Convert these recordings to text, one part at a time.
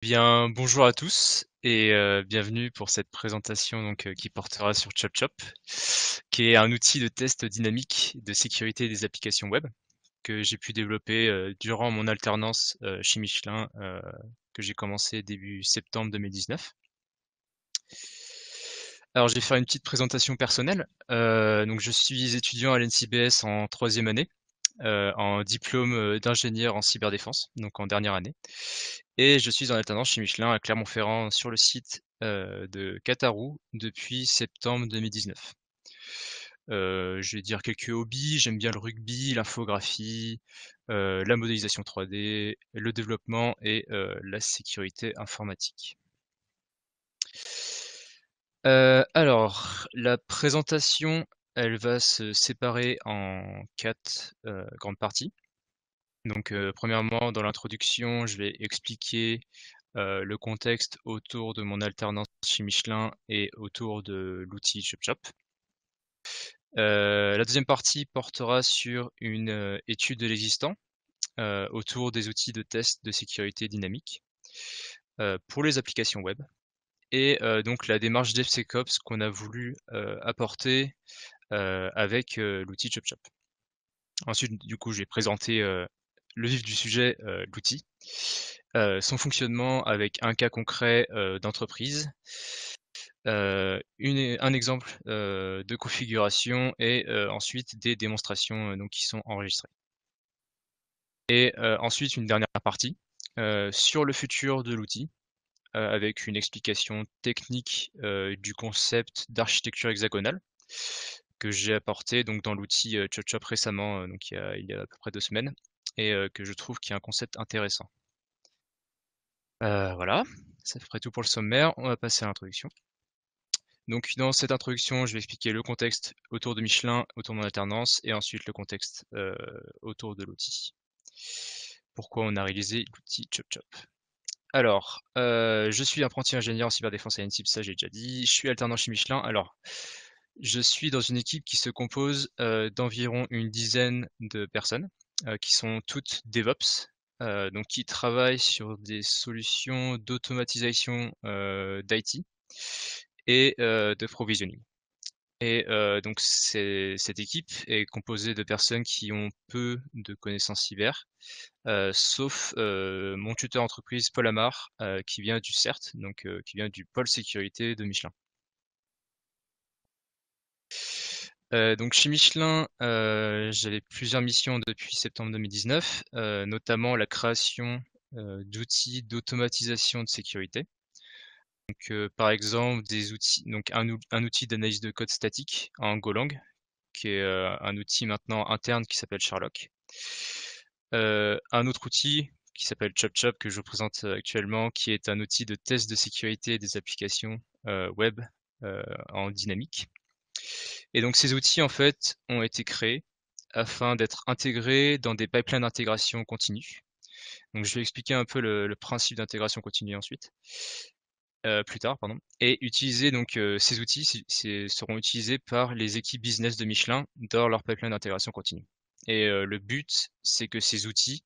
Bien, bonjour à tous et bienvenue pour cette présentation qui portera sur ChopChop, qui est un outil de test dynamique de sécurité des applications web que j'ai pu développer, durant mon alternance, chez Michelin, que j'ai commencé début septembre 2019. Alors je vais faire une petite présentation personnelle. Donc je suis étudiant à l'NCBS en troisième année, en diplôme, d'ingénieur en cyberdéfense, donc en dernière année. Et je suis en alternance chez Michelin à Clermont-Ferrand sur le site, de Catarou depuis septembre 2019. Je vais dire quelques hobbies, j'aime bien le rugby, l'infographie, la modélisation 3D, le développement et la sécurité informatique. Alors, la présentation, elle va se séparer en 4 grandes parties. Donc, premièrement, dans l'introduction, je vais expliquer le contexte autour de mon alternance chez Michelin et autour de l'outil ChopChop. La deuxième partie portera sur une étude de l'existant autour des outils de test de sécurité dynamique pour les applications web et donc la démarche DevSecOps qu'on a voulu apporter avec l'outil ChopChop. Ensuite, du coup, je vais présenter le vif du sujet, l'outil, son fonctionnement avec un cas concret d'entreprise, un exemple de configuration et ensuite des démonstrations donc qui sont enregistrées. Et ensuite une dernière partie sur le futur de l'outil avec une explication technique du concept d'architecture hexagonale que j'ai apporté donc dans l'outil ChopChop récemment, donc il y a à peu près 2 semaines et que je trouve qui est un concept intéressant. Voilà, ça ferait tout pour le sommaire, on va passer à l'introduction. Donc dans cette introduction, je vais expliquer le contexte autour de Michelin, autour de mon alternance, et ensuite le contexte autour de l'outil. Pourquoi on a réalisé l'outil ChopChop. Alors, je suis apprenti ingénieur en cyberdéfense à l'ENSIP, ça j'ai déjà dit. Je suis alternant chez Michelin. Alors, je suis dans une équipe qui se compose d'environ une dizaine de personnes qui sont toutes DevOps, donc qui travaillent sur des solutions d'automatisation d'IT et de provisioning. Et donc cette équipe est composée de personnes qui ont peu de connaissances cyber, sauf mon tuteur entreprise Paul Amar, qui vient du CERT, donc qui vient du pôle sécurité de Michelin. Donc chez Michelin, j'avais plusieurs missions depuis septembre 2019, notamment la création d'outils d'automatisation de sécurité. Donc, par exemple, des outils, donc un outil d'analyse de code statique en Golang, qui est un outil maintenant interne qui s'appelle Sherlock. Un autre outil qui s'appelle ChopChop que je vous présente actuellement, qui est un outil de test de sécurité des applications web en dynamique. Et donc ces outils en fait ont été créés afin d'être intégrés dans des pipelines d'intégration continue. Donc je vais expliquer un peu le principe d'intégration continue ensuite. Plus tard, pardon. Et utiliser donc ces outils seront utilisés par les équipes business de Michelin dans leur pipeline d'intégration continue. Et le but, c'est que ces outils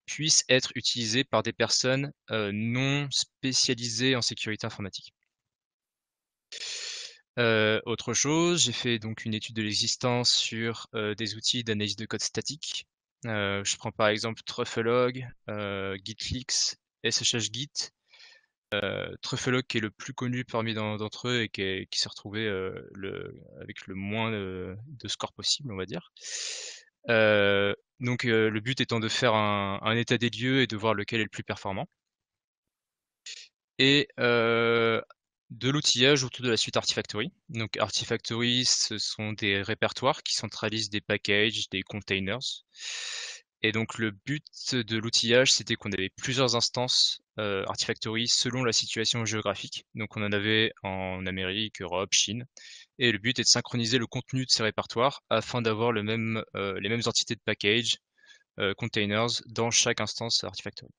puissent être utilisés par des personnes non spécialisées en sécurité informatique. Autre chose, j'ai fait donc une étude de l'existence sur des outils d'analyse de code statique. Je prends par exemple Trufflog, Gitfix, SSHGit. Trufflog qui est le plus connu parmi d'entre eux et qui s'est retrouvé avec le moins de score possible, on va dire. Donc le but étant de faire un état des lieux et de voir lequel est le plus performant. Et de l'outillage autour de la suite Artifactory. Donc Artifactory, ce sont des répertoires qui centralisent des packages, des containers. Et donc le but de l'outillage, c'était qu'on avait plusieurs instances Artifactory selon la situation géographique. Donc on en avait en Amérique, Europe, Chine. Et le but est de synchroniser le contenu de ces répertoires afin d'avoir les mêmes entités de package, containers dans chaque instance Artifactory.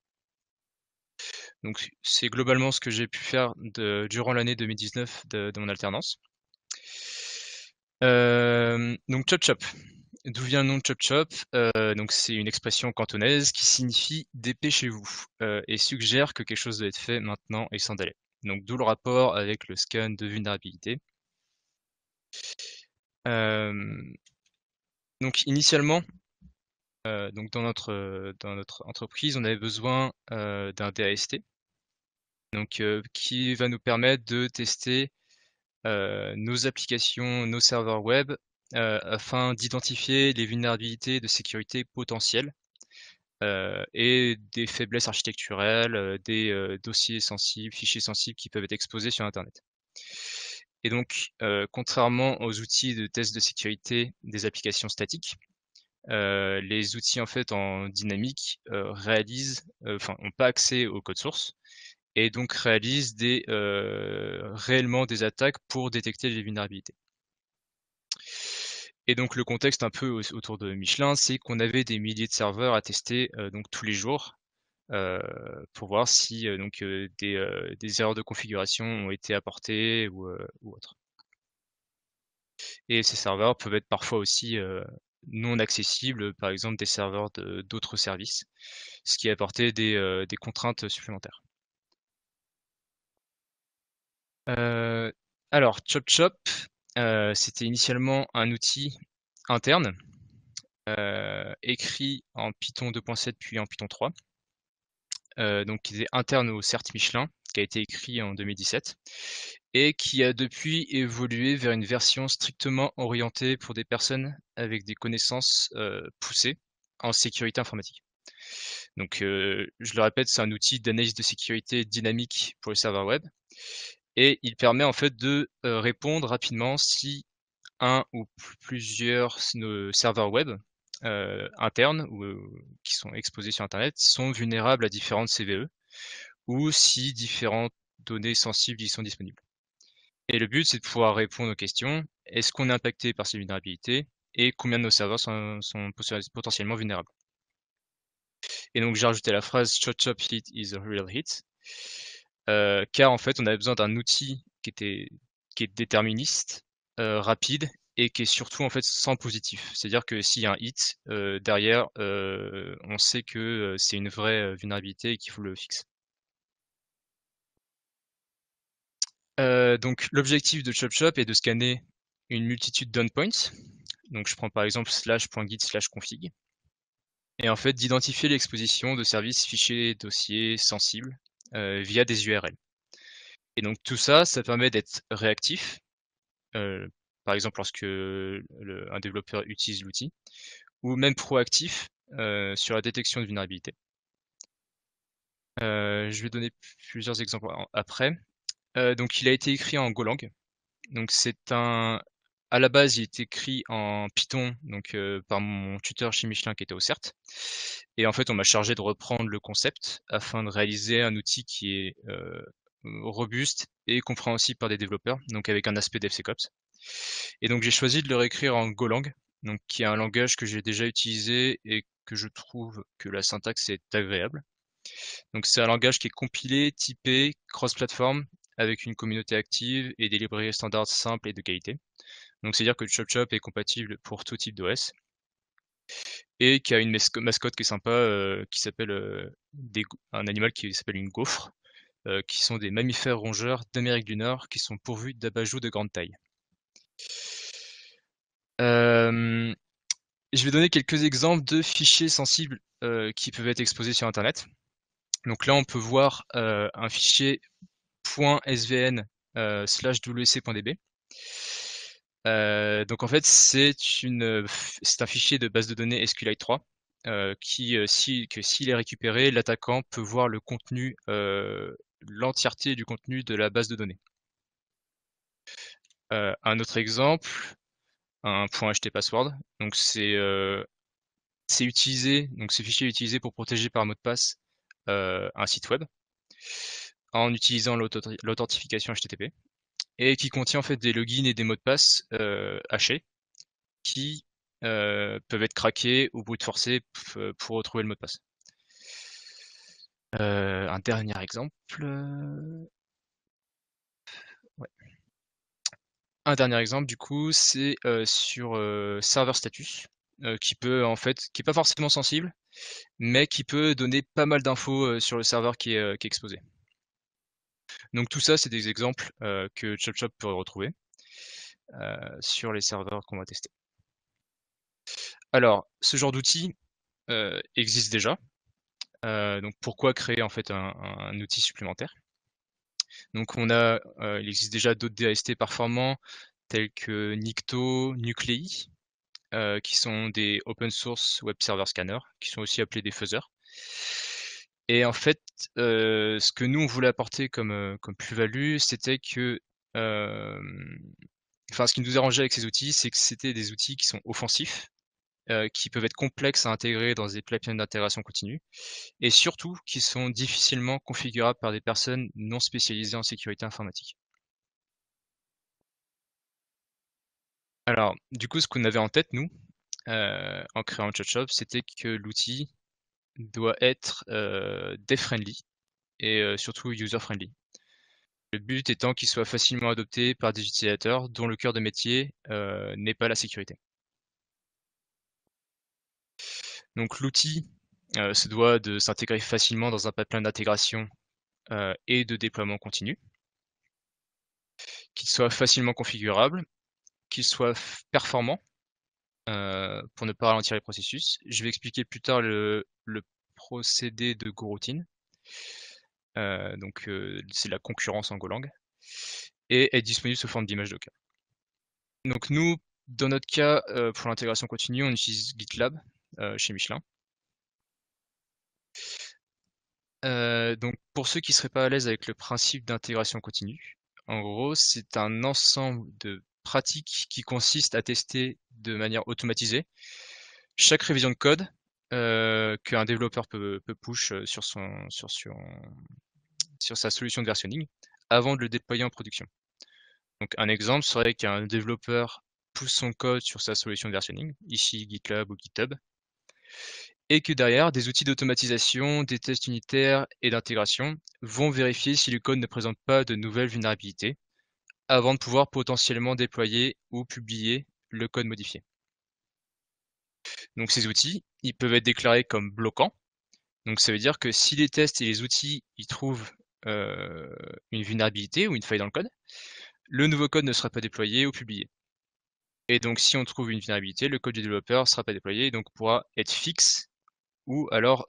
Donc c'est globalement ce que j'ai pu faire durant l'année 2019 de mon alternance. Donc ChopChop. D'où vient le nom de Chop Chop? Donc c'est une expression cantonaise qui signifie «dépêchez-vous», et suggère que quelque chose doit être fait maintenant et sans délai. Donc d'où le rapport avec le scan de vulnérabilité. Hem, donc initialement, donc dans notre entreprise, on avait besoin, d'un DAST, donc qui va nous permettre de tester, nos applications, nos serveurs web, afin d'identifier les vulnérabilités de sécurité potentielles. Et des faiblesses architecturelles, des, dossiers sensibles, fichiers sensibles qui peuvent être exposés sur internet. Et donc, contrairement aux outils de test de sécurité des applications statiques, les outils en fait en dynamique, réalisent, enfin ont pas accès au code source et donc réalisent réellement des attaques pour détecter les vulnérabilités. Et donc le contexte un peu autour de Michelin, c'est qu'on avait des milliers de serveurs à tester, donc tous les jours. Heu, pour voir si, des erreurs de configuration ont été apportées ou autres. Et ces serveurs peuvent être parfois aussi, non accessibles, par exemple des serveurs d'autres services, ce qui a apporté des contraintes supplémentaires. Heu, alors ChopChop, c'était initialement un outil interne, écrit en Python 2.7 puis en Python 3. Donc qui est interne au CERT Michelin, qui a été écrit en 2017 et qui a depuis évolué vers une version strictement orientée pour des personnes avec des connaissances, poussées en sécurité informatique. Donc, je le répète, c'est un outil d'analyse de sécurité dynamique pour le serveur web et il permet en fait de, répondre rapidement si un ou plusieurs serveurs web, internes ou, qui sont exposés sur internet sont vulnérables à différentes CVE ou si différentes données sensibles y sont disponibles. Et le but, c'est de pouvoir répondre aux questions: est-ce qu'on est impacté par ces vulnérabilités et combien de nos serveurs sont potentiellement vulnérables? Et donc j'ai rajouté la phrase "Shot Shop Hit is a real hit", car en fait, on avait besoin d'un outil qui est déterministe, rapide et qui est surtout en fait sans positif. C'est-à-dire que s'il y a un hit, derrière, on sait que, c'est une vraie, vulnérabilité et qu'il faut le fixer. Donc l'objectif de ChopChop est de scanner une multitude d'endpoints. Donc je prends par exemple /.git/config et en fait d'identifier l'exposition de services, fichiers, dossiers sensibles, via des URL. Et donc tout ça, ça permet d'être réactif, heu, par exemple lorsque un développeur utilise l'outil ou même proactif, sur la détection de vulnérabilités. Je vais donner plusieurs exemples après. Donc il a été écrit en Golang. Donc à la base, il est écrit en Python, donc par mon tuteur chez Michelin qui était au CERT. Et en fait, on m'a chargé de reprendre le concept afin de réaliser un outil qui est robuste et compréhensible par des développeurs, donc avec un aspect DevSecOps. Et donc j'ai choisi de le réécrire en Golang, donc qui est un langage que j'ai déjà utilisé et que je trouve que la syntaxe est agréable. Donc c'est un langage qui est compilé, typé, cross-platform, avec une communauté active et des librairies standards simples et de qualité. Donc c'est-à-dire que ChopChop est compatible pour tout type d'OS et qui a une mascotte qui est sympa, qui s'appelle, un animal qui s'appelle une gaufre, qui sont des mammifères rongeurs d'Amérique du Nord qui sont pourvus d'abat-joue de grande taille. Hem, je vais donner quelques exemples de fichiers sensibles, qui peuvent être exposés sur internet. Donc là, on peut voir, un fichier .svn, /wc.db. Donc en fait, c'est un fichier de base de données SQLite 3, s'il est récupéré, l'attaquant peut voir le contenu, l'entièreté du contenu de la base de données. Un autre exemple, un .htpassword, donc c'est utilisé, donc ce fichier est utilisé pour protéger par mot de passe, un site web, en utilisant l'authentification HTTP et qui contient en fait des logins et des mots de passe, hachés qui, peuvent être craqués ou brute forcés pour retrouver le mot de passe. Un dernier exemple, ouais. Un dernier exemple du coup, c'est, sur, Server Status. qui peut en fait, qui est pas forcément sensible, mais qui peut donner pas mal d'infos sur le serveur qui est exposé. Donc tout ça, c'est des exemples que ChopChop peut retrouver sur les serveurs qu'on va tester. Alors, ce genre d'outil existe déjà. Donc pourquoi créer en fait un outil supplémentaire? Donc il existe déjà d'autres DAST performants tels que Nikto, Nuclei, qui sont des open source web server scanners, qui sont aussi appelés des fuzzers. Et en fait, ce que nous on voulait apporter comme plus-value, c'était que, ce qui nous dérangeait avec ces outils, c'est que c'était des outils qui sont offensifs, qui peuvent être complexes à intégrer dans des pipelines d'intégration continue, et surtout qui sont difficilement configurables par des personnes non spécialisées en sécurité informatique. Alors, du coup, ce qu'on avait en tête, nous, en créant ChopChop, c'était que l'outil doit être dev-friendly et surtout user-friendly. Le but étant qu'il soit facilement adopté par des utilisateurs dont le cœur de métier n'est pas la sécurité. Donc l'outil se doit de s'intégrer facilement dans un pipeline d'intégration et de déploiement continu, qu'il soit facilement configurable, qu'il soit performant pour ne pas ralentir les processus. Je vais expliquer plus tard le procédé de Goroutine. C'est la concurrence en Golang. Et est disponible sous forme d'image Docker. Donc nous, dans notre cas, pour l'intégration continue, on utilise GitLab chez Michelin. Donc pour ceux qui seraient pas à l'aise avec le principe d'intégration continue, en gros, c'est un ensemble de pratiques qui consiste à tester de manière automatisée chaque révision de code qu'un développeur peut push sur sa solution de versionning avant de le déployer en production. Donc un exemple serait qu'un développeur pousse son code sur sa solution de versionning, ici GitLab ou GitHub, et que derrière, des outils d'automatisation, des tests unitaires et d'intégration vont vérifier si le code ne présente pas de nouvelles vulnérabilités avant de pouvoir potentiellement déployer ou publier le code modifié. Donc ces outils, ils peuvent être déclarés comme bloquants. Donc ça veut dire que si les tests et les outils y trouvent une vulnérabilité ou une faille dans le code, le nouveau code ne sera pas déployé ou publié. Et donc si on trouve une vulnérabilité, le code du développeur ne sera pas déployé et donc pourra être fixe ou alors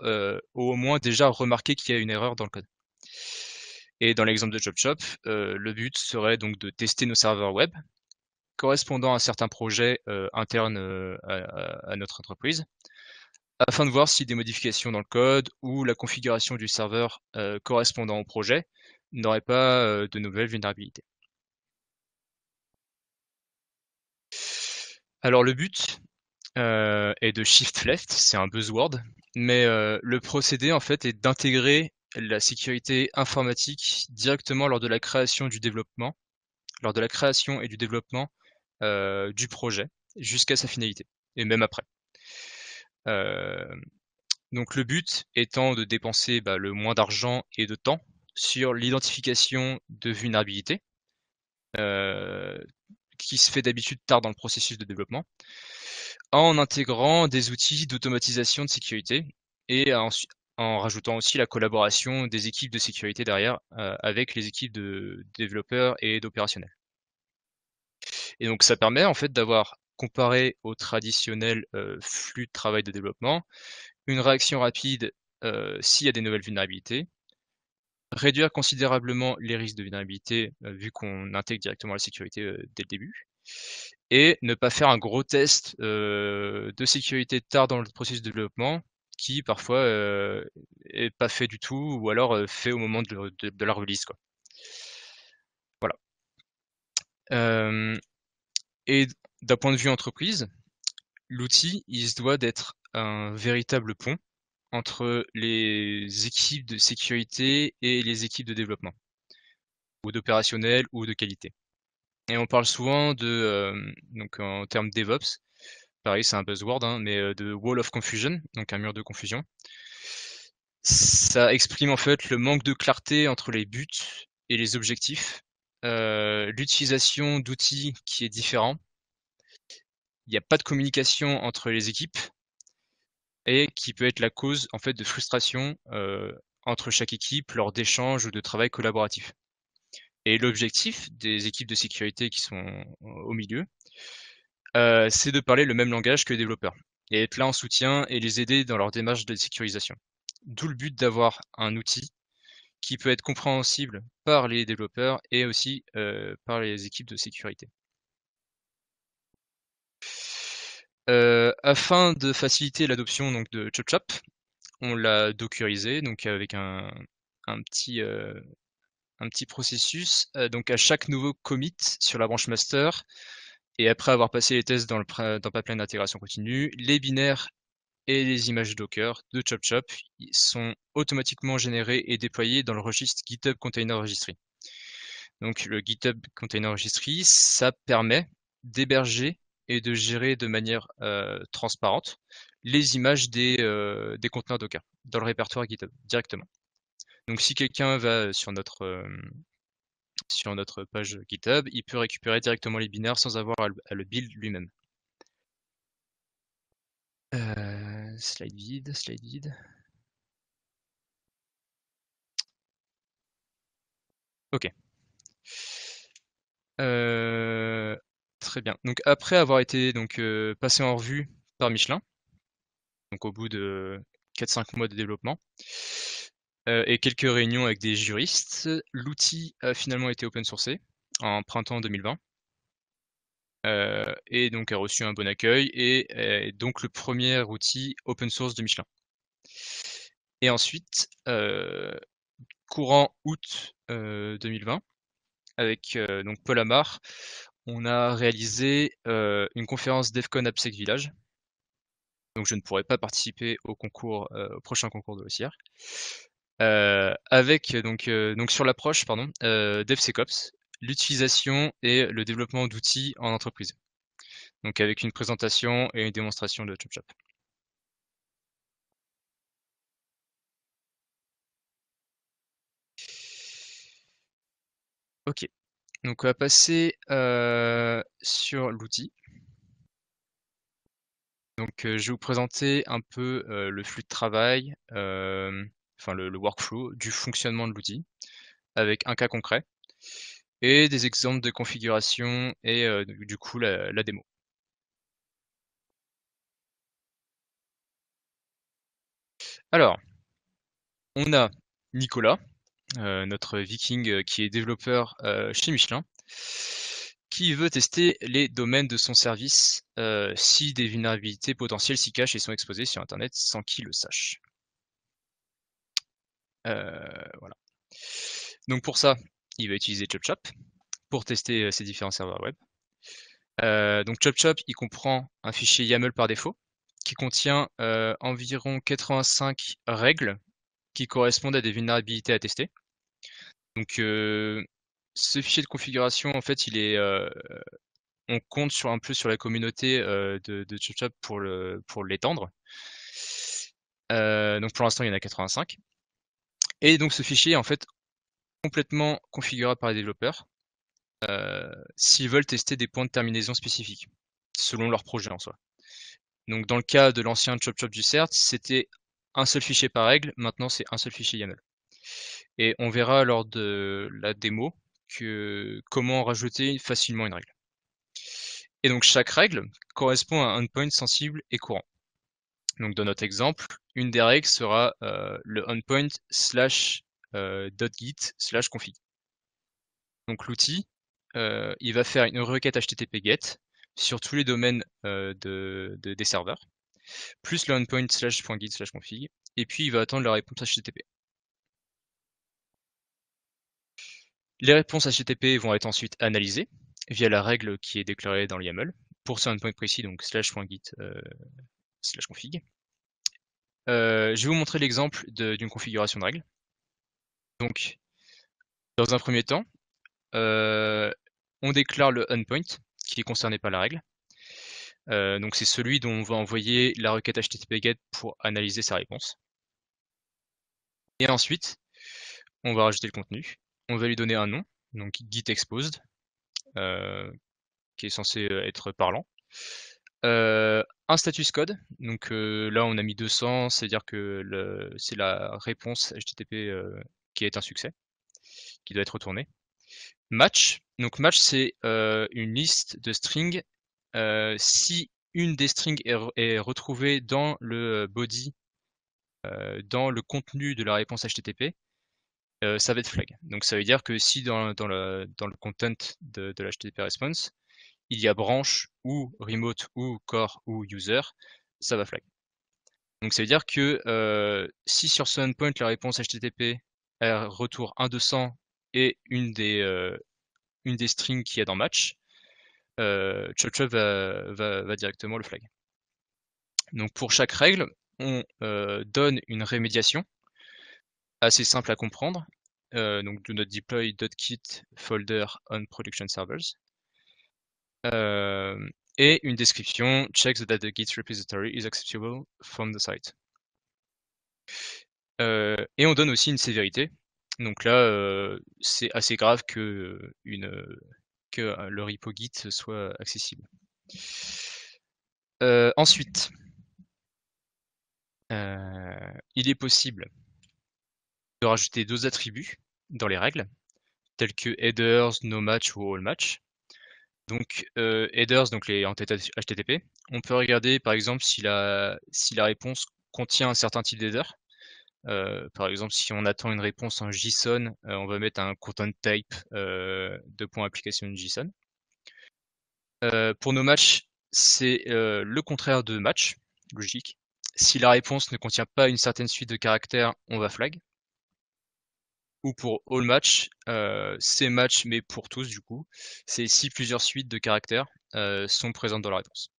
au moins déjà remarquer qu'il y a une erreur dans le code. Et dans l'exemple de ChopChop, le but serait donc de tester nos serveurs web correspondant à certains projets internes à notre entreprise, afin de voir si des modifications dans le code ou la configuration du serveur correspondant au projet n'auraient pas de nouvelles vulnérabilités. Alors le but est de shift left, c'est un buzzword, mais le procédé en fait est d'intégrer la sécurité informatique directement lors de la création du développement, lors de la création et du développement du projet jusqu'à sa finalité, et même après. Donc le but étant de dépenser le moins d'argent et de temps sur l'identification de vulnérabilités, qui se fait d'habitude tard dans le processus de développement, en intégrant des outils d'automatisation de sécurité et en rajoutant aussi la collaboration des équipes de sécurité derrière avec les équipes de développeurs et d'opérationnels. Et donc ça permet en fait d'avoir, comparé au traditionnel flux de travail de développement, une réaction rapide s'il y a des nouvelles vulnérabilités, réduire considérablement les risques de vulnérabilité vu qu'on intègre directement la sécurité dès le début, et ne pas faire un gros test de sécurité tard dans le processus de développement qui parfois est pas fait du tout ou alors fait au moment de la release, quoi. Voilà. Et d'un point de vue entreprise, l'outil, il se doit d'être un véritable pont entre les équipes de sécurité et les équipes de développement, ou d'opérationnel ou de qualité. Et on parle souvent donc en termes DevOps, pareil c'est un buzzword, hein, mais de wall of confusion, donc un mur de confusion. Ça exprime en fait le manque de clarté entre les buts et les objectifs, l'utilisation d'outils qui est différent, il n'y a pas de communication entre les équipes et qui peut être la cause en fait de frustration entre chaque équipe lors d'échanges ou de travail collaboratif. Et l'objectif des équipes de sécurité qui sont au milieu, c'est de parler le même langage que les développeurs et être là en soutien et les aider dans leur démarche de sécurisation. D'où le but d'avoir un outil qui peut être compréhensible par les développeurs et aussi par les équipes de sécurité. Afin de faciliter l'adoption donc de ChopChop, on l'a dockerisé donc avec un petit processus. Donc à chaque nouveau commit sur la branche master et après avoir passé les tests dans le pipeline d'intégration continue, les binaires et les images Docker de ChopChop sont automatiquement générés et déployés dans le registre GitHub Container Registry. Donc le GitHub Container Registry, ça permet d'héberger et de gérer de manière transparente les images des conteneurs Docker dans le répertoire GitHub directement. Donc si quelqu'un va sur notre page GitHub, il peut récupérer directement les binaires sans avoir à le build lui-même. Slide vide. Ok. Très bien. Donc après avoir été passé en revue par Michelin, donc au bout de 4-5 mois de développement, et quelques réunions avec des juristes, l'outil a finalement été open sourcé en printemps 2020. Et donc a reçu un bon accueil et est donc le premier outil open source de Michelin. Et ensuite, courant août 2020, avec donc Paul Amar, on a réalisé une conférence DevCon AppSec Village. Donc je ne pourrai pas participer au concours, au prochain concours de l'OCR. Avec donc sur l'approche DevSecOps, l'utilisation et le développement d'outils en entreprise. Donc avec une présentation et une démonstration de ChopChop. Ok, donc on va passer sur l'outil. Donc je vais vous présenter un peu le flux de travail, enfin le workflow du fonctionnement de l'outil, avec un cas concret et des exemples de configuration et du coup la démo. Alors, on a Nicolas, notre viking qui est développeur chez Michelin, qui veut tester les domaines de son service si des vulnérabilités potentielles s'y cachent et sont exposées sur Internet sans qu'il le sache. Voilà. Donc pour ça, il va utiliser ChopChop pour tester ces différents serveurs web. Donc ChopChop, il comprend un fichier YAML par défaut qui contient environ 85 règles qui correspondent à des vulnérabilités à tester. Donc ce fichier de configuration, en fait, on compte un peu sur la communauté de ChopChop pour l'étendre. Donc pour l'instant, il y en a 85. Et donc ce fichier est en fait complètement configurable par les développeurs s'ils veulent tester des points de terminaison spécifiques, selon leur projet en soi. Donc dans le cas de l'ancien ChopChop du CERT, c'était un seul fichier par règle, maintenant c'est un seul fichier YAML. Et on verra lors de la démo comment rajouter facilement une règle. Et donc chaque règle correspond à un endpoint sensible et courant. Donc dans notre exemple, une des règles sera le endpoint /.git/config. Donc l'outil, il va faire une requête HTTP GET sur tous les domaines des serveurs, plus le endpoint /.git/config, et puis il va attendre la réponse HTTP. Les réponses HTTP vont être ensuite analysées via la règle qui est déclarée dans le YAML pour ce endpoint précis, donc /.git/config. Je vais vous montrer l'exemple d'une configuration de règle. Donc, dans un premier temps, on déclare le endpoint qui est concerné par la règle. Donc c'est celui dont on va envoyer la requête HTTP GET pour analyser sa réponse. Et ensuite, on va rajouter le contenu. On va lui donner un nom, donc git exposed, qui est censé être parlant. Un status code, donc là on a mis 200, c'est-à-dire que c'est la réponse HTTP qui est un succès, qui doit être retournée. Match, donc match c'est une liste de strings. Si une des strings est retrouvée dans le body, dans le contenu de la réponse HTTP, ça va être flag. Donc ça veut dire que si dans le content de l'HTTP response, il y a branch ou remote ou core ou user, ça va flag. Donc ça veut dire que si sur ce endpoint la réponse HTTP elle retourne 1.200 et une des strings qu'il y a dans match, ChubChub va directement le flag. Donc pour chaque règle, on donne une rémédiation assez simple à comprendre. Donc do not deploy .kit folder on production servers. Et une description, check that the Git repository is accessible from the site. Et on donne aussi une sévérité. Donc là, c'est assez grave que le repo Git soit accessible. Ensuite, il est possible de rajouter 2 attributs dans les règles, tels que headers, no match ou all match. Donc headers, donc les entêtes HTTP, on peut regarder par exemple si la réponse contient un certain type d'header. Par exemple, si on attend une réponse en JSON, on va mettre un content type application JSON. Pour nos matchs, c'est le contraire de match, logique. Si la réponse ne contient pas une certaine suite de caractères, on va flag. Ou pour all match, c'est match mais pour tous du coup, c'est si plusieurs suites de caractères sont présentes dans la réponse.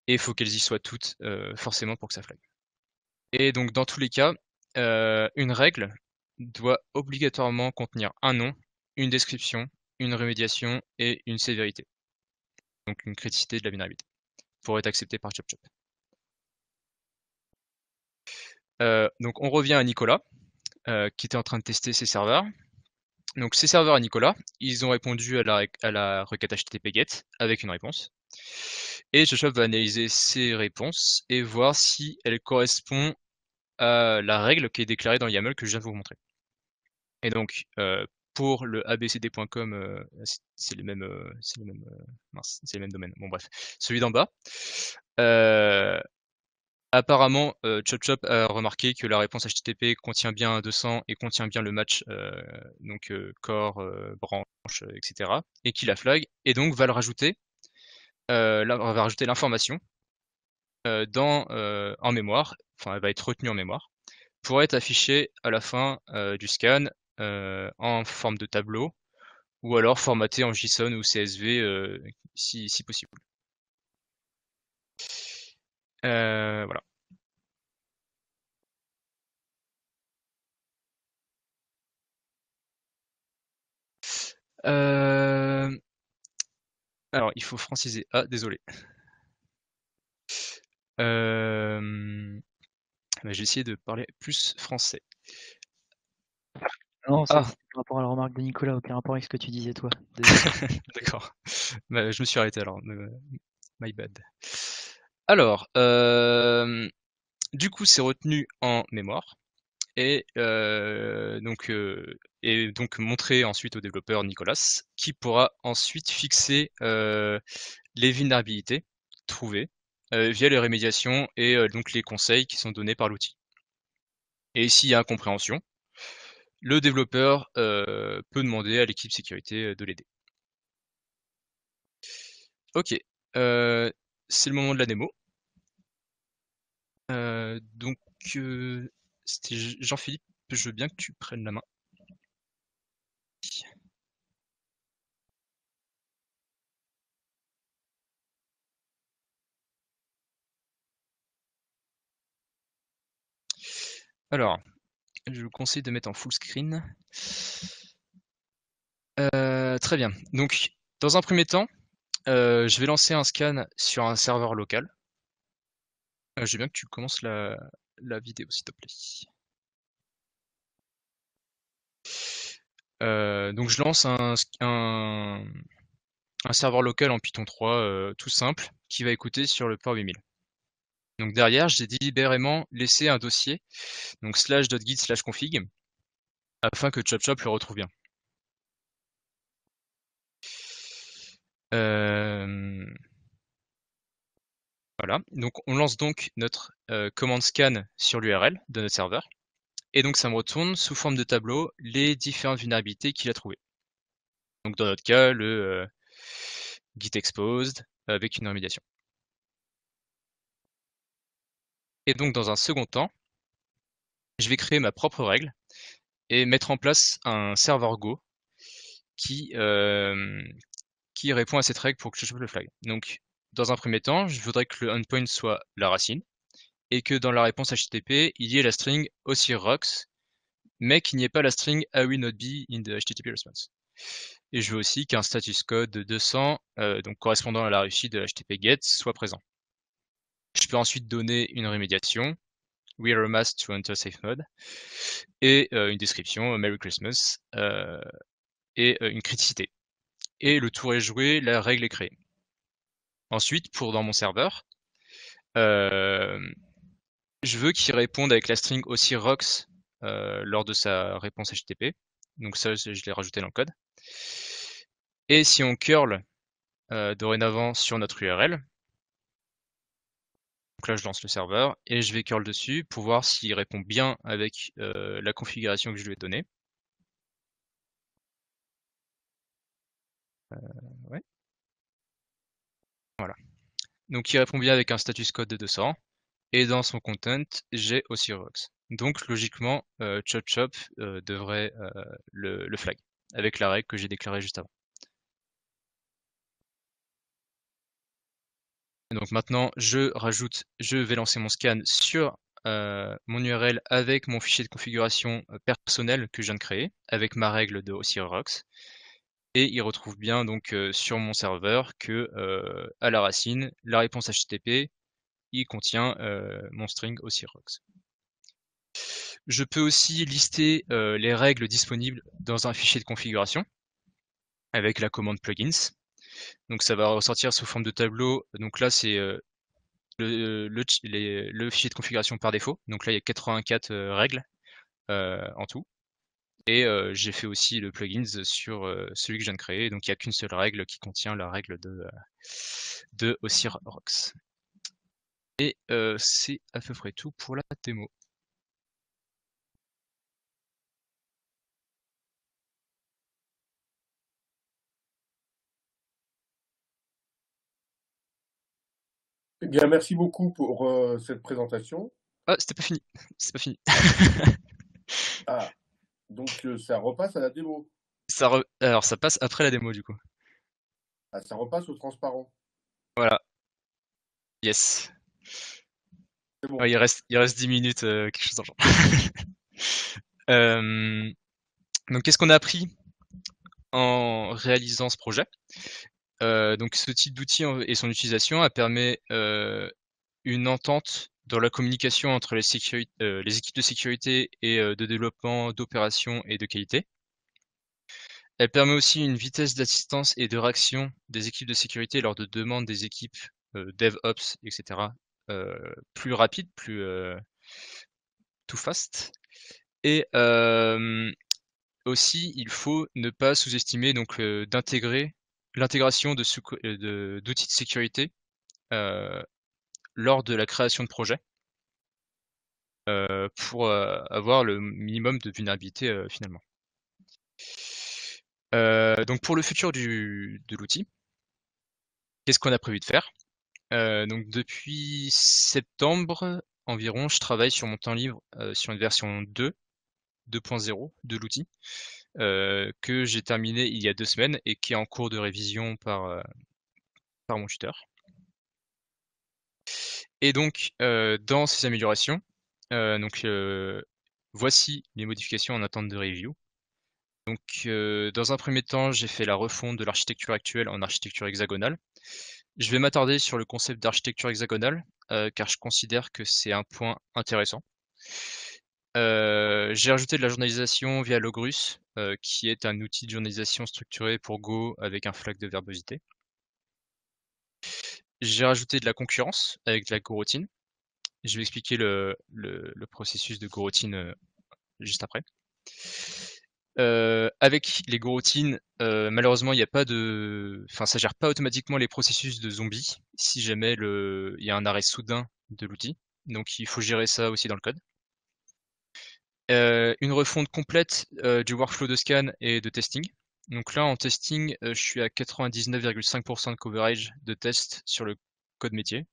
Et il faut qu'elles y soient toutes forcément pour que ça flag. Et donc dans tous les cas, une règle doit obligatoirement contenir un nom, une description, une rémédiation et une sévérité. Donc une criticité de la vulnérabilité pour être accepté par ChubChub. Donc on revient à Nicolas, qui était en train de tester ses serveurs. Donc ces serveurs à Nicolas, ils ont répondu à la requête HTTP GET avec une réponse. Et ChubChub va analyser ces réponses et voir si elles correspondent à la règle qui est déclarée dans le YAML que je viens de vous montrer. Et donc pour le abcd.com, c'est les mêmes domaines. Bon bref, celui d'en bas. Apparemment, ChubChub a remarqué que la réponse HTTP contient bien un 200 et contient bien le match, donc core, branche, etc. et qu'il la flag et donc va le rajouter, va rajouter l'information en mémoire, enfin elle va être retenue en mémoire, pour être affichée à la fin du scan en forme de tableau ou alors formatée en JSON ou CSV si possible. Voilà. Alors il faut franciser. Ah désolé. J'ai essayé de parler plus français. Non, Ah, c'était par rapport à la remarque de Nicolas, aucun rapport avec ce que tu disais toi. d'accord. Je me suis arrêté alors. My bad. Alors, du coup, c'est retenu en mémoire et donc montré ensuite au développeur Nicolas, qui pourra ensuite fixer les vulnérabilités trouvées via les rémédiations et donc les conseils qui sont donnés par l'outil. Et s'il y a incompréhension, le développeur peut demander à l'équipe sécurité de l'aider. Ok, c'est le moment de la démo. Donc c'était Jean-Philippe, je veux bien que tu prennes la main. Alors, je vous conseille de mettre en full screen. Très bien. Donc, dans un premier temps, je vais lancer un scan sur un serveur local. Je veux bien que tu commences la vidéo, s'il te plaît. Donc, je lance un un serveur local en Python 3 tout simple qui va écouter sur le port 8000. Donc derrière, j'ai délibérément laissé un dossier, donc /.git/config, afin que ChopChop le retrouve bien. Voilà, donc on lance donc notre commande scan sur l'URL de notre serveur, et donc ça me retourne sous forme de tableau les différentes vulnérabilités qu'il a trouvées. Donc dans notre cas, le git exposed avec une remédiation. Et donc dans un second temps, je vais créer ma propre règle et mettre en place un serveur Go qui répond à cette règle pour que je chope le flag. Donc dans un premier temps, je voudrais que le endpoint soit la racine et que dans la réponse HTTP, il y ait la string OCROX, mais qu'il n'y ait pas la string I will not be in the HTTP response. Et je veux aussi qu'un status code de 200, donc correspondant à la réussite de HTTP GET, soit présent. Je peux ensuite donner une rémédiation, we are a mask to enter safe mode, et une description, Merry Christmas, et une criticité. Et le tour est joué, la règle est créée. Ensuite, dans mon serveur, je veux qu'il réponde avec la string aussi rocks lors de sa réponse HTTP. Donc ça, je l'ai rajouté dans le code. Et si on curl dorénavant sur notre URL, donc là je lance le serveur et je vais curl dessus pour voir s'il répond bien avec la configuration que je lui ai donnée. Ouais. Voilà. Donc il répond bien avec un status code de 200. Et dans son content, j'ai aussi Rocks. Donc logiquement, ChopChop devrait le flag, avec la règle que j'ai déclarée juste avant. Et donc maintenant, je vais lancer mon scan sur mon URL avec mon fichier de configuration personnel que je viens de créer, avec ma règle de OCROX. Et il retrouve bien donc sur mon serveur que à la racine, la réponse HTTP, il contient mon string OCROX. Je peux aussi lister les règles disponibles dans un fichier de configuration avec la commande plugins. Donc ça va ressortir sous forme de tableau. Donc là c'est le fichier de configuration par défaut. Donc là il y a 84 règles en tout. Et j'ai fait aussi le plugins sur celui que je viens de créer. Donc il n'y a qu'une seule règle qui contient la règle de OCROX. Et c'est à peu près tout pour la démo. Eh bien, merci beaucoup pour cette présentation. Ah, c'était pas fini. C'est pas fini. Ah, donc ça repasse à la démo. Alors ça passe après la démo du coup. Ah, ça repasse au transparent. Voilà. Yes. C'est bon. Ouais, il reste 10 minutes, quelque chose dans le genre. Donc qu'est-ce qu'on a appris en réalisant ce projet? Donc ce type d'outil et son utilisation a permis une entente dans la communication entre les équipes de sécurité et de développement, d'opération et de qualité. Elle permet aussi une vitesse d'assistance et de réaction des équipes de sécurité lors de demandes des équipes DevOps, etc. Plus rapide, plus too fast. Et aussi, il faut ne pas sous-estimer donc d'intégrer l'intégration d'outils de sécurité lors de la création de projets pour avoir le minimum de vulnérabilité finalement. Donc pour le futur de l'outil, qu'est-ce qu'on a prévu de faire? Donc depuis septembre environ, je travaille sur mon temps libre sur une version 2.0 de l'outil que j'ai terminé il y a 2 semaines et qui est en cours de révision par mon tuteur. Et donc dans ces améliorations, voici les modifications en attente de review. Donc dans un premier temps, j'ai fait la refonte de l'architecture actuelle en architecture hexagonale. Je vais m'attarder sur le concept d'architecture hexagonale car je considère que c'est un point intéressant. J'ai rajouté de la journalisation via Logrus, qui est un outil de journalisation structurée pour Go avec un flag de verbosité. j'ai rajouté de la concurrence avec de la coroutine. Je vais expliquer le processus de coroutine juste après. Avec les coroutines, malheureusement, il n'y a pas de, enfin, ça gère pas automatiquement les processus de zombies si jamais il y a un arrêt soudain de l'outil. Donc, il faut gérer ça aussi dans le code. Une refonte complète du workflow de scan et de testing. Donc là, en testing, je suis à 99,5% de coverage de test sur le code métier.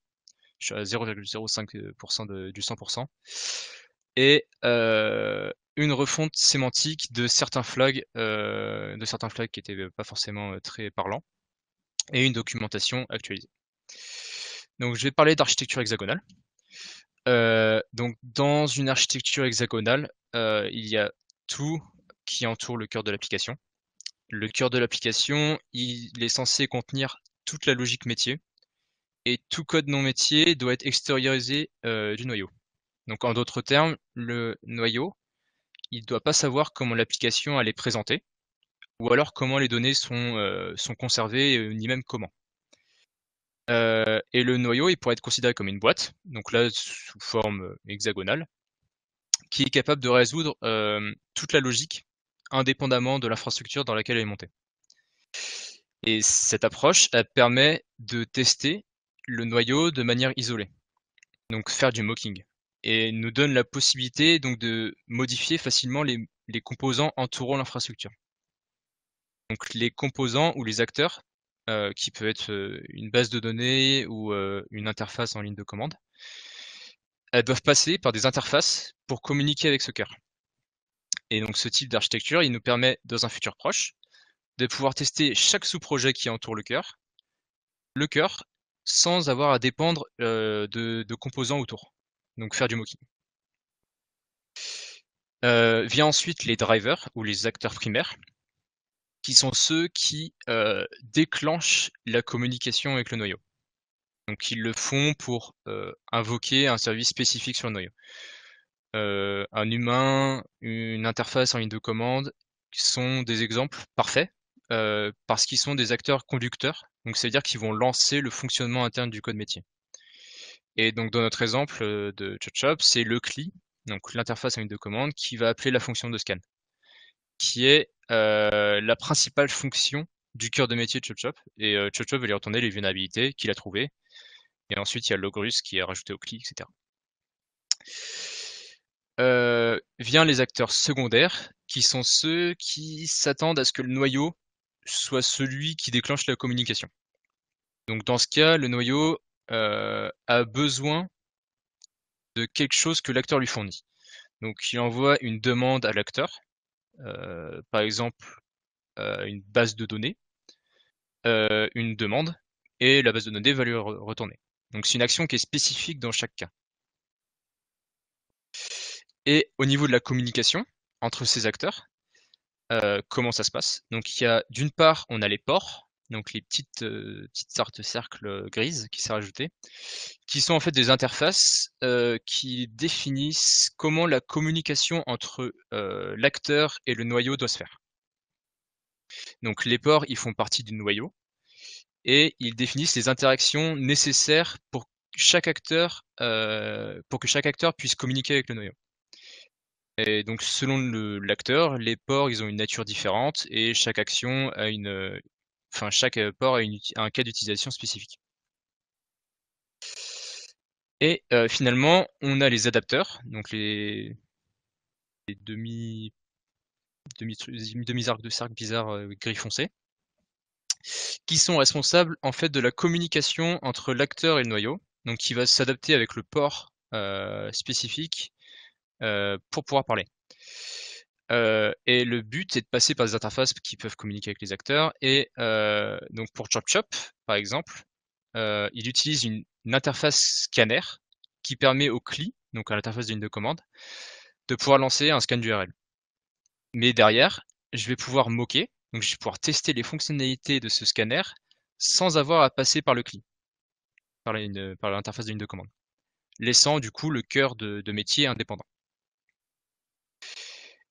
Je suis à 0,05% du 100%. Et une refonte sémantique de certains flags qui étaient pas forcément très parlants, et une documentation actualisée. Donc je vais parler d'architecture hexagonale. Donc dans une architecture hexagonale, il y a tout qui entoure le cœur de l'application. Le cœur de l'application, il est censé contenir toute la logique métier, et tout code non métier doit être extériorisé du noyau. Donc en d'autres termes, le noyau, il ne doit pas savoir comment l'application elle est présentée, ou alors comment les données sont conservées, ni même comment. Et le noyau, il pourrait être considéré comme une boîte, donc là sous forme hexagonale, qui est capable de résoudre toute la logique indépendamment de l'infrastructure dans laquelle elle est montée. Et cette approche, elle permet de tester le noyau de manière isolée, donc faire du mocking, et nous donne la possibilité donc de modifier facilement les composants entourant l'infrastructure. Donc les composants ou les acteurs, qui peut être une base de données ou une interface en ligne de commande, elles doivent passer par des interfaces pour communiquer avec ce cœur. Et donc ce type d'architecture, il nous permet, dans un futur proche, de pouvoir tester chaque sous-projet qui entoure le cœur, sans avoir à dépendre de composants autour. Donc faire du mocking. Vient ensuite les drivers ou les acteurs primaires, qui sont ceux qui déclenchent la communication avec le noyau. Donc ils le font pour invoquer un service spécifique sur le noyau. Un humain, une interface en ligne de commande sont des exemples parfaits parce qu'ils sont des acteurs conducteurs. Donc c'est-à-dire qu'ils vont lancer le fonctionnement interne du code métier. Et donc dans notre exemple de ChopChop, c'est le CLI, donc l'interface en ligne de commande, qui va appeler la fonction de scan, qui est la principale fonction du cœur de métier de ChopChop. Et ChopChop va lui retourner les vulnérabilités qu'il a trouvées. Et ensuite, il y a le logrus qui est rajouté au CLI, etc. Vient les acteurs secondaires, qui sont ceux qui s'attendent à ce que le noyau soit celui qui déclenche la communication. Donc dans ce cas, le noyau a besoin de quelque chose que l'acteur lui fournit. Donc il envoie une demande à l'acteur, par exemple une base de données, une demande, et la base de données va lui retourner. Donc c'est une action qui est spécifique dans chaque cas. Et au niveau de la communication entre ces acteurs, comment ça se passe? Donc il y a d'une part, on a les ports, donc les petites sortes de cercles grises qui sont rajoutées, qui sont en fait des interfaces qui définissent comment la communication entre l'acteur et le noyau doit se faire. Donc les ports, ils font partie du noyau et ils définissent les interactions nécessaires pour que chaque acteur puisse communiquer avec le noyau. Et donc selon l'acteur, les ports, ils ont une nature différente et chaque action a chaque port a un cas d'utilisation spécifique. Et finalement, on a les adapteurs, donc les demi-arcs de cercle bizarres gris foncé, qui sont responsables en fait de la communication entre l'acteur et le noyau, donc qui va s'adapter avec le port spécifique pour pouvoir parler. Et le but est de passer par des interfaces qui peuvent communiquer avec les acteurs. Et donc pour ChopChop, par exemple, il utilise une interface scanner qui permet au CLI, donc à l'interface de ligne de commande, de pouvoir lancer un scan d'URL. Mais derrière, je vais pouvoir moquer, donc je vais pouvoir tester les fonctionnalités de ce scanner sans avoir à passer par le CLI, par l'interface de ligne de commande, laissant du coup le cœur de métier indépendant.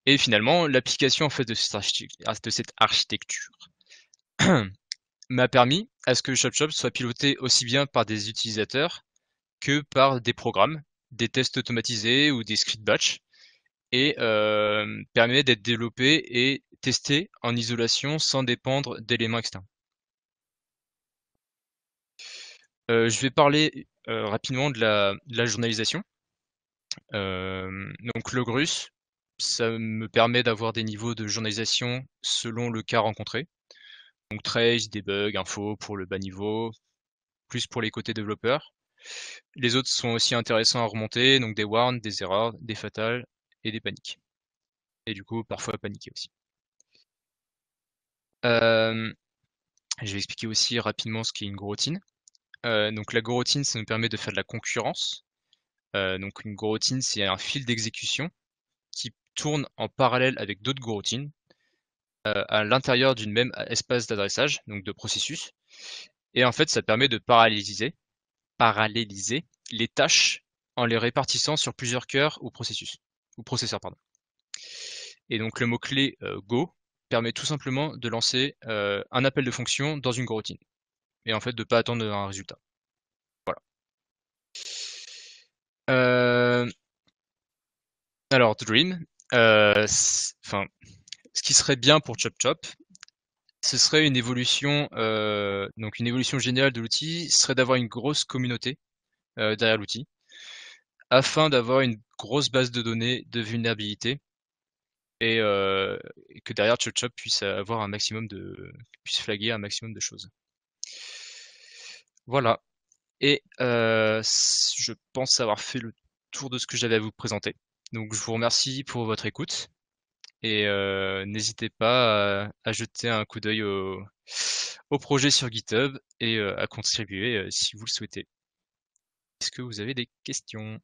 Et finalement, l'application en fait de cette architecture m'a permis à ce que ChopChop soit piloté aussi bien par des utilisateurs que par des programmes, des tests automatisés ou des scripts batch, et permet d'être développé et testé en isolation sans dépendre d'éléments externes. Je vais parler rapidement de la journalisation. Donc Logrus, ça me permet d'avoir des niveaux de journalisation selon le cas rencontré. Donc trace, debug, info pour le bas niveau, plus pour les côtés développeurs. Les autres sont aussi intéressants à remonter, donc des warns, des erreurs, des fatales et des paniques. Et du coup, parfois paniquer aussi. Je vais expliquer aussi rapidement ce qu'est une goroutine. Donc la goroutine, ça nous permet de faire de la concurrence. Donc une goroutine, c'est un fil d'exécution qui tourne en parallèle avec d'autres goroutines à l'intérieur d'une même espace d'adressage, donc de processus. Et en fait, ça permet de paralléliser les tâches en les répartissant sur plusieurs cœurs ou processeurs, pardon. Et donc le mot-clé Go permet tout simplement de lancer un appel de fonction dans une goroutine. Et en fait, de ne pas attendre un résultat. Voilà. Alors, Dream, enfin, ce qui serait bien pour ChopChop, ce serait une évolution, donc une évolution générale de l'outil, serait d'avoir une grosse communauté derrière l'outil, afin d'avoir une grosse base de données de vulnérabilité et que derrière ChopChop puisse avoir un maximum puisse flaguer un maximum de choses. Voilà. Et je pense avoir fait le tour de ce que j'avais à vous présenter. Donc je vous remercie pour votre écoute et n'hésitez pas à jeter un coup d'œil au projet sur GitHub et à contribuer si vous le souhaitez. Est-ce que vous avez des questions ?